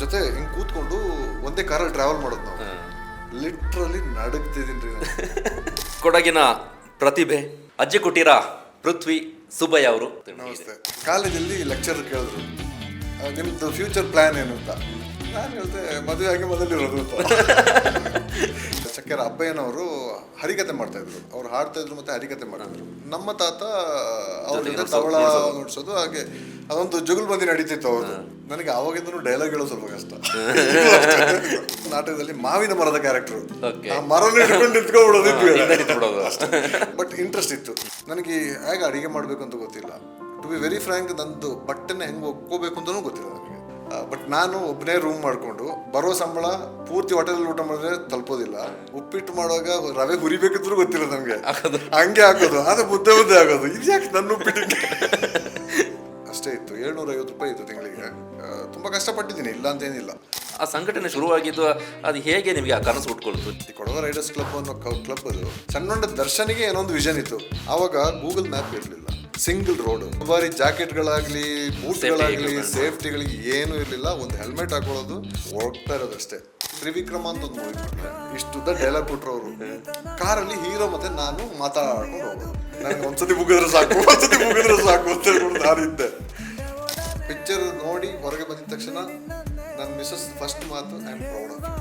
ಜೊತೆ ಹಿಂಗೆ ಕೂತ್ಕೊಂಡು ಒಂದೇ ಕಾರಲ್ಲಿ ಟ್ರಾವೆಲ್ ಮಾಡೋದು ನಾವು. ಲಿಟ್ರಲಿ ನಡುಗ್ತಿದ್ದೀನಿ ರೀ. ಕೊಡಗಿನ ಪ್ರತಿಭೆ ಅಜ್ಜಿ ಕುಟೀರ ಪೃಥ್ವಿ ಸುಬ್ಬಯ್ಯ ಅವರು. ನಮಸ್ತೆ. ಕಾಲೇಜಲ್ಲಿ ಲೆಕ್ಚರ್ ಕೇಳಿದ್ರು ನಿಮ್ದು ಫ್ಯೂಚರ್ ಪ್ಲಾನ್ ಏನು ಅಂತ. ನಾನು ಹೇಳಿದೆ ಮದುವೆ ಆಗಿ ಮೊದಲಿರೋದು ಅಂತ. ಚಕ್ಕೆರ ಅಬ್ಬಯ್ಯನವರು ಹರಿಕತೆ ಮಾಡ್ತಾ ಇದ್ರು, ಅವ್ರು ಹಾಡ್ತಾ ಇದ್ರು ಮತ್ತೆ ಹರಿಕತೆ ಮಾಡ್ತಿದ್ರು. ನಮ್ಮ ತಾತ ಅವ್ರ ಜೊತೆ ತವಳ ನುಡ್ಸೋದು, ಹಾಗೆ ಅದೊಂದು ಜುಗುಲ್ಬಂದಿ ನಡೀತಿತ್ತು ಅವ್ರದ್ದು. ನನಗೆ ಆವಾಗಿಂದನೂ ಡೈಲಾಗ್ ಹೇಳೋದು ಸ್ವಲ್ಪ ಕಷ್ಟ. ನಾಟಕದಲ್ಲಿ ಮಾವಿನ ಮರದ ಕ್ಯಾರೆಕ್ಟರ್, ಆ ಮರನ ಹಿಡ್ಕೊಂಡು ನಿಂತ್ಕೊಂಡ್ಬಿಡೋದು. ಬಟ್ ಇಂಟ್ರೆಸ್ಟ್ ಇತ್ತು ನನಗೆ. ಹೇಗೆ ಅಡಿಗೆ ಮಾಡ್ಬೇಕು ಅಂತ ಗೊತ್ತಿಲ್ಲ. ಟು ಬಿ ವೆರಿ ಫ್ರ್ಯಾಂಕ್, ನಂದು ಬಟ್ಟೆನ ಹೆಂಗೆ ಒಕ್ಕೋಬೇಕು ಅಂತಲೂ ಗೊತ್ತಿಲ್ಲ ನನಗೆ. ಬಟ್ ನಾನು ಒಬ್ಬನೇ ರೂಮ್ ಮಾಡಿಕೊಂಡು ಬರೋ ಸಂಬಳ ಪೂರ್ತಿ ಹೋಟೆಲ್ ಊಟ ಮಾಡಿದ್ರೆ ತಲುಪೋದಿಲ್ಲ. ಉಪ್ಪಿಟ್ಟು ಮಾಡುವಾಗ ರವೆ ಹುರಿಬೇಕಿದ್ರು ಗೊತ್ತಿಲ್ಲ ನಮಗೆ, ಹಂಗೆ ಹಾಕೋದು, ಅದು ಮುದ್ದೆ ಆಗೋದು. ಇದು ಯಾಕೆ ನನ್ನ ಉಪ್ಪಿಟ್ಟಿಗೆ ಅಷ್ಟೇ ಇತ್ತು. 750 ರೂಪಾಯಿ ಇತ್ತು ತಿಂಗಳಿಗೆ. ತುಂಬ ಕಷ್ಟಪಟ್ಟಿದ್ದೀನಿ, ಇಲ್ಲ ಅಂತೇನಿಲ್ಲ. ಆ ಸಂಘಟನೆ ಶುರುವಾಗಿದ್ದು ಅದು ಹೇಗೆ ನಿಮಗೆ ಆ ಕನಸು ಹುಟ್ಕೊಳ್ತು? ಈ ಕೊಡವ ರೈಡರ್ಸ್ ಕ್ಲಬ್ ಅನ್ನೋ ಕ್ಲಬ್ ಅದು ಸಣ್ಣ ದರ್ಶನಿಗೆ ಏನೊಂದು ವಿಷನ್ ಇತ್ತು. ಆವಾಗ ಗೂಗಲ್ ಮ್ಯಾಪ್ ಇರಲಿಲ್ಲ, ಸಿಂಗಲ್ ರೋಡ್, ದುಬಾರಿ ಜಾಕೆಟ್ಗಳಾಗ್ಲಿ ಬೂಟ್ಗಳಾಗ್ಲಿ ಸೇಫ್ಟಿಗಳಿಗೆ ಏನೂ ಇರಲಿಲ್ಲ. ಒಂದು ಹೆಲ್ಮೆಟ್ ಹಾಕೊಳ್ಳೋದು, ಹೋಗ್ತಾ ಇರೋದಷ್ಟೇ. ತ್ರಿವಿಕ್ರಮ ಅಂತ ಒಂದು ಮೂವಿ ಮಾಡಿದ್ರೆ ಇಷ್ಟುದ್ದ ಡೈಲಾಗ್ ಕೊಟ್ಟರು ಅವರು. ಕಾರಲ್ಲಿ ಹೀರೋ ಮತ್ತೆ ನಾನು ಮಾತಾಡ್ಕೊಂಡು ಹೋಗೋದು. ನನಗೆ ಒಂದ್ಸತಿ ಮುಗಿದ್ರೆ ಸಾಕು ಅಂತ ಹೇಳ್ಕೊಂಡು ನಾನಿದ್ದೆ. ಪಿಕ್ಚರ್ ನೋಡಿ ಹೊರಗೆ ಬಂದಿದ ತಕ್ಷಣ ನನ್ನ ಮಿಸಸ್ ಫಸ್ಟ್ ಮಾತು, I am proud of you.